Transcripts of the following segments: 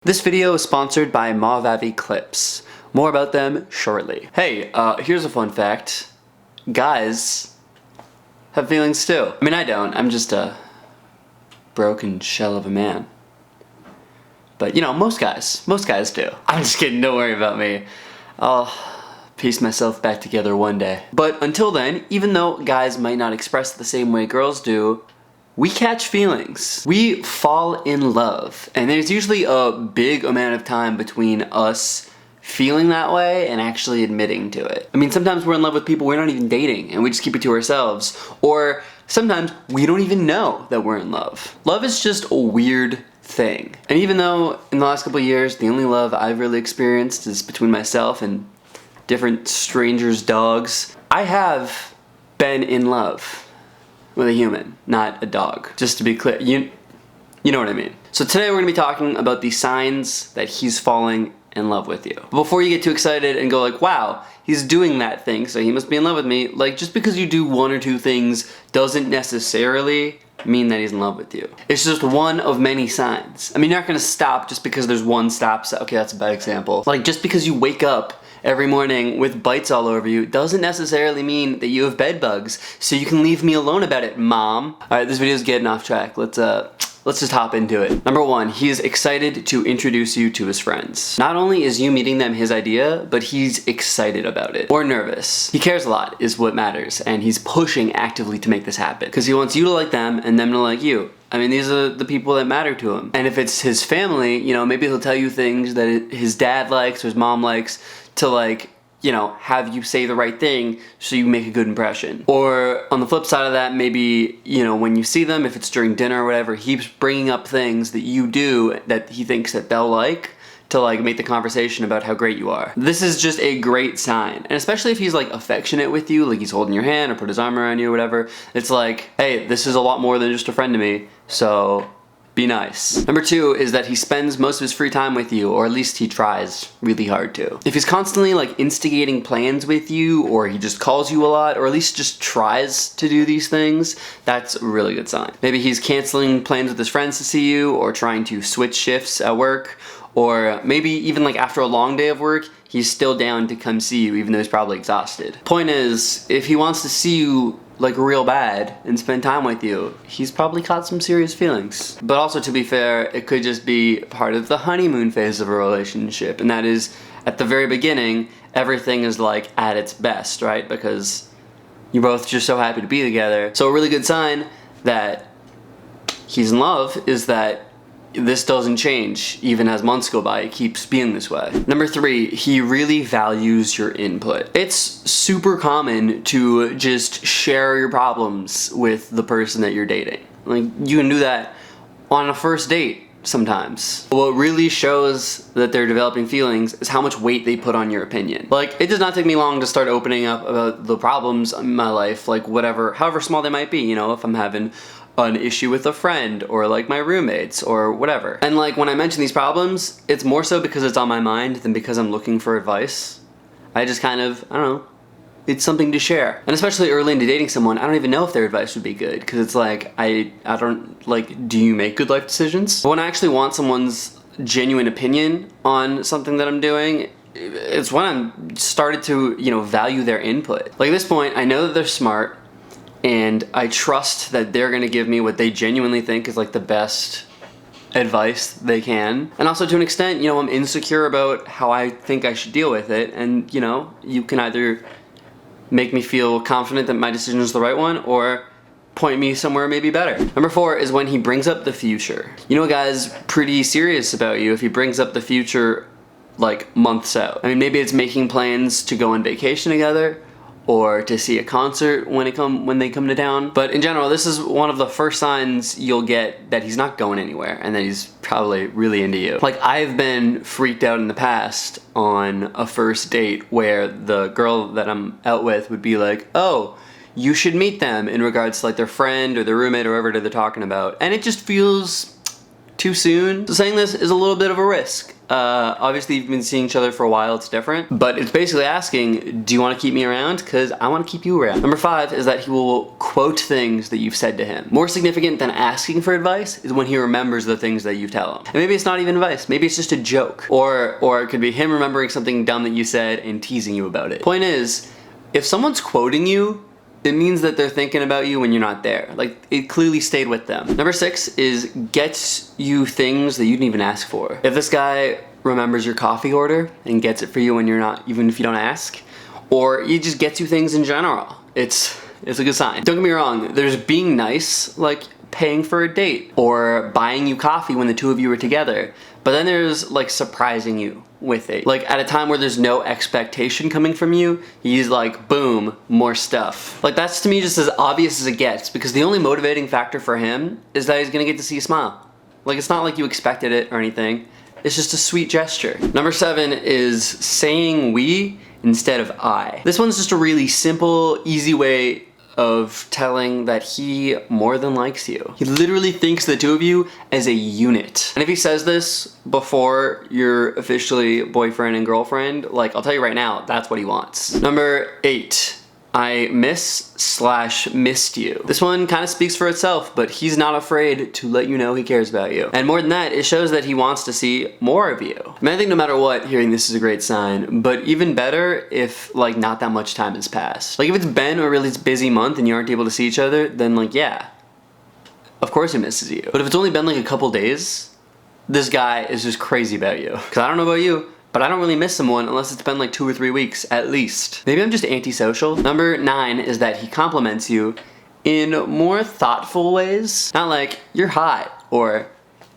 This video is sponsored by Mauvavi Clips. More about them shortly. Hey, here's a fun fact. Guys have feelings too. I mean, I don't. I'm just a broken shell of a man. But you know, most guys do. I'm just kidding, don't worry about me. I'll piece myself back together one day. But until then, even though guys might not express it the same way girls do, we catch feelings. We fall in love. And there's usually a big amount of time between us feeling that way and actually admitting to it. I mean, sometimes we're in love with people we're not even dating and we just keep it to ourselves. Or sometimes we don't even know that we're in love. Love is just a weird thing. And even though in the last couple of years, the only love I've really experienced is between myself and different strangers' dogs, I have been in love with a human, not a dog. Just to be clear, you know what I mean. So today we're gonna be talking about the signs that he's falling in love with you. But before you get too excited and go like, wow, he's doing that thing, so he must be in love with me, like just because you do one or two things doesn't necessarily mean that he's in love with you. It's just one of many signs. I mean, you're not gonna stop just because there's one stop sign. Okay, that's a bad example. Like just because you wake up every morning with bites all over you doesn't necessarily mean that you have bed bugs, so you can leave me alone about it, mom. Alright, this video's getting off track. Let's just hop into it. Number one, he is excited to introduce you to his friends. Not only is you meeting them his idea, but he's excited about it. Or nervous. He cares a lot is what matters, and he's pushing actively to make this happen. Because he wants you to like them and them to like you. I mean, these are the people that matter to him. And if it's his family, you know, maybe he'll tell you things that his dad likes or his mom likes to like, you know, have you say the right thing so you make a good impression. Or on the flip side of that, maybe, you know, when you see them, if it's during dinner or whatever, he's bringing up things that you do that he thinks that they'll like to like make the conversation about how great you are. This is just a great sign. And especially if he's like affectionate with you, like he's holding your hand or put his arm around you or whatever, it's like, hey, this is a lot more than just a friend to me, so be nice. Number two is that he spends most of his free time with you, or at least he tries really hard to. If he's constantly like instigating plans with you, or he just calls you a lot, or at least just tries to do these things, that's a really good sign. Maybe he's canceling plans with his friends to see you, or trying to switch shifts at work, or maybe even like after a long day of work, he's still down to come see you even though he's probably exhausted. Point is, if he wants to see you like real bad and spend time with you, he's probably caught some serious feelings. But also, to be fair, it could just be part of the honeymoon phase of a relationship, and that is at the very beginning everything is like at its best, right? Because you're both just so happy to be together. So a really good sign that he's in love is that this doesn't change even as months go by. It keeps being this way. Number three, he really values your input. It's super common to just share your problems with the person that you're dating. Like, you can do that on a first date sometimes. What really shows that they're developing feelings is how much weight they put on your opinion. Like, it does not take me long to start opening up about the problems in my life, like whatever, however small they might be, you know, if I'm having an issue with a friend or like my roommates or whatever. And like when I mention these problems, it's more so because it's on my mind than because I'm looking for advice. I just kind of, I don't know, it's something to share. And especially early into dating someone, I don't even know if their advice would be good, because it's like, I don't, like, do you make good life decisions? But when I actually want someone's genuine opinion on something that I'm doing, it's when I'm started to, you know, value their input. Like at this point, I know that they're smart, and I trust that they're gonna give me what they genuinely think is like the best advice they can. And also, to an extent, you know, I'm insecure about how I think I should deal with it, and you know, you can either make me feel confident that my decision is the right one, or point me somewhere maybe better. Number four is when he brings up the future. You know, a guy's pretty serious about you if he brings up the future like months out. I mean, maybe it's making plans to go on vacation together, or to see a concert when they come to town. But in general, this is one of the first signs you'll get that he's not going anywhere and that he's probably really into you. Like, I've been freaked out in the past on a first date where the girl that I'm out with would be like, oh, you should meet them, in regards to like their friend or their roommate or whoever they're talking about. And it just feels too soon. So saying this is a little bit of a risk. Obviously you've been seeing each other for a while, it's different, but it's basically asking, do you want to keep me around? Because I want to keep you around. Number 5 is that he will quote things that you've said to him. More significant than asking for advice is when he remembers the things that you tell him. And maybe it's not even advice, maybe it's just a joke. Or it could be him remembering something dumb that you said and teasing you about it. Point is, if someone's quoting you, it means that they're thinking about you when you're not there. Like, it clearly stayed with them. Number 6 is gets you things that you didn't even ask for. If this guy remembers your coffee order and gets it for you when you're not, even if you don't ask, or he just gets you things in general, it's a good sign. Don't get me wrong, there's being nice, like paying for a date, or buying you coffee when the two of you are together. But then there's like surprising you with it. Like at a time where there's no expectation coming from you, he's like, boom, more stuff. Like that's to me just as obvious as it gets, because the only motivating factor for him is that he's gonna get to see you smile. Like it's not like you expected it or anything. It's just a sweet gesture. Number 7 is saying we instead of I. This one's just a really simple, easy way of telling that he more than likes you. He literally thinks the two of you as a unit. And if he says this before you're officially boyfriend and girlfriend, like I'll tell you right now, that's what he wants. Number 8, I missed you. This one kind of speaks for itself, but he's not afraid to let you know he cares about you. And more than that, it shows that he wants to see more of you. I mean, I think no matter what, hearing this is a great sign, but even better if like not that much time has passed. Like if it's been a really busy month and you aren't able to see each other, then like, yeah, of course he misses you. But if it's only been like a couple days, this guy is just crazy about you. Cause I don't know about you, but I don't really miss someone unless it's been like 2 or 3 weeks at least. Maybe I'm just antisocial. Number 9 is that he compliments you in more thoughtful ways. Not like, you're hot or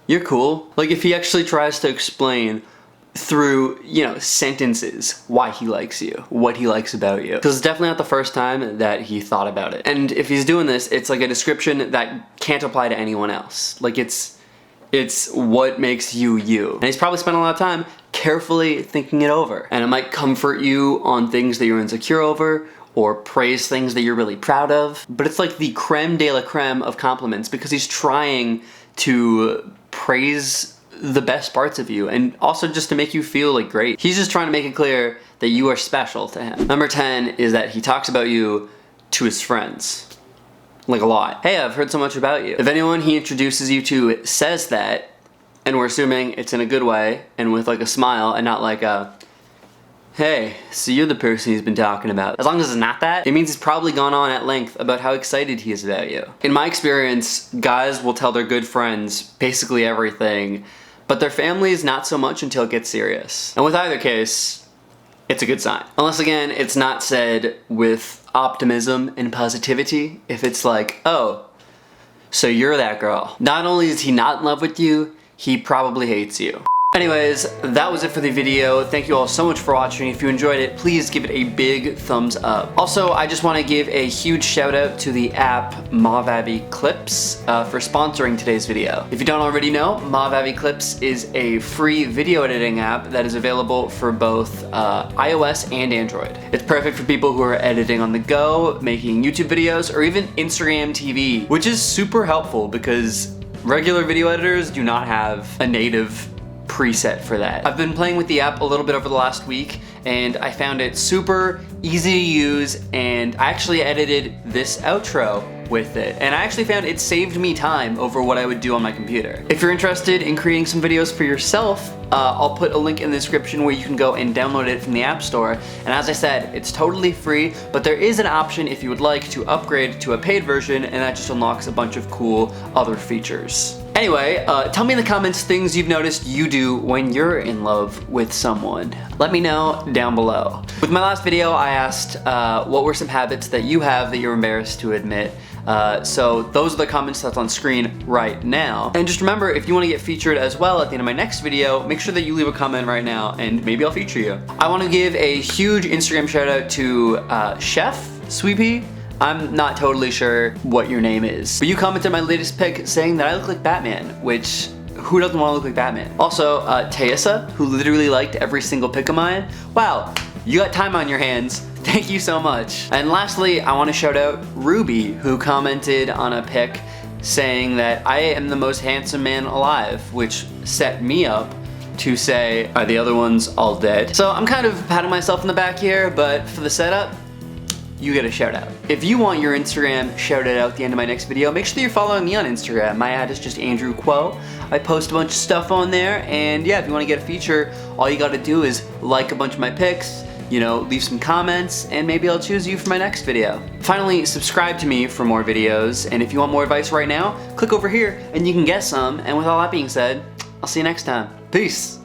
you're cool. Like if he actually tries to explain through, you know, sentences why he likes you, what he likes about you. Because it's definitely not the first time that he thought about it. And if he's doing this, it's like a description that can't apply to anyone else. Like it's what makes you you. And he's probably spent a lot of time carefully thinking it over. And it might comfort you on things that you're insecure over, or praise things that you're really proud of. But it's like the creme de la creme of compliments, because he's trying to praise the best parts of you and also just to make you feel like great. He's just trying to make it clear that you are special to him. Number 10 is that he talks about you to his friends. Like a lot. Hey, I've heard so much about you. If anyone he introduces you to says that, and we're assuming it's in a good way and with like a smile and not like a, hey, so you're the person he's been talking about. As long as it's not that, it means he's probably gone on at length about how excited he is about you. In my experience, guys will tell their good friends basically everything, but their families not so much until it gets serious. And with either case, it's a good sign. Unless again, it's not said with optimism and positivity. If it's like, oh, so you're that girl. Not only is he not in love with you, he probably hates you. Anyways, that was it for the video. Thank you all so much for watching. If you enjoyed it, please give it a big thumbs up. Also, I just want to give a huge shout out to the app Untitled Clips for sponsoring today's video. If you don't already know, Untitled Clips is a free video editing app that is available for both iOS and Android. It's perfect for people who are editing on the go, making YouTube videos, or even Instagram TV, which is super helpful because regular video editors do not have a native preset for that. I've been playing with the app a little bit over the last week and I found it super easy to use, and I actually edited this outro with it, and I actually found it saved me time over what I would do on my computer. If you're interested in creating some videos for yourself, I'll put a link in the description where you can go and download it from the App Store. And as I said, it's totally free, but there is an option if you would like to upgrade to a paid version, and that just unlocks a bunch of cool other features. Anyway, tell me in the comments things you've noticed you do when you're in love with someone. Let me know down below. With my last video, I asked what were some habits that you have that you're embarrassed to admit. So those are the comments that's on screen right now. And just remember, if you want to get featured as well at the end of my next video, make sure that you leave a comment right now and maybe I'll feature you. I want to give a huge Instagram shout out to Chef Sweepy. I'm not totally sure what your name is, but you commented my latest pic saying that I look like Batman, which who doesn't want to look like Batman? Also, Tayessa, who literally liked every single pic of mine. Wow, you got time on your hands. Thank you so much. And lastly, I want to shout out Ruby, who commented on a pic saying that I am the most handsome man alive, which set me up to say, are the other ones all dead? So I'm kind of patting myself in the back here, but for the setup, you get a shout out. If you want your Instagram shouted out at the end of my next video, make sure that you're following me on Instagram. My ad is just Andrew Quo. I post a bunch of stuff on there, and yeah, if you want to get a feature, all you gotta do is like a bunch of my pics, you know, leave some comments, and maybe I'll choose you for my next video. Finally, subscribe to me for more videos, and if you want more advice right now, click over here and you can get some, and with all that being said, I'll see you next time. Peace!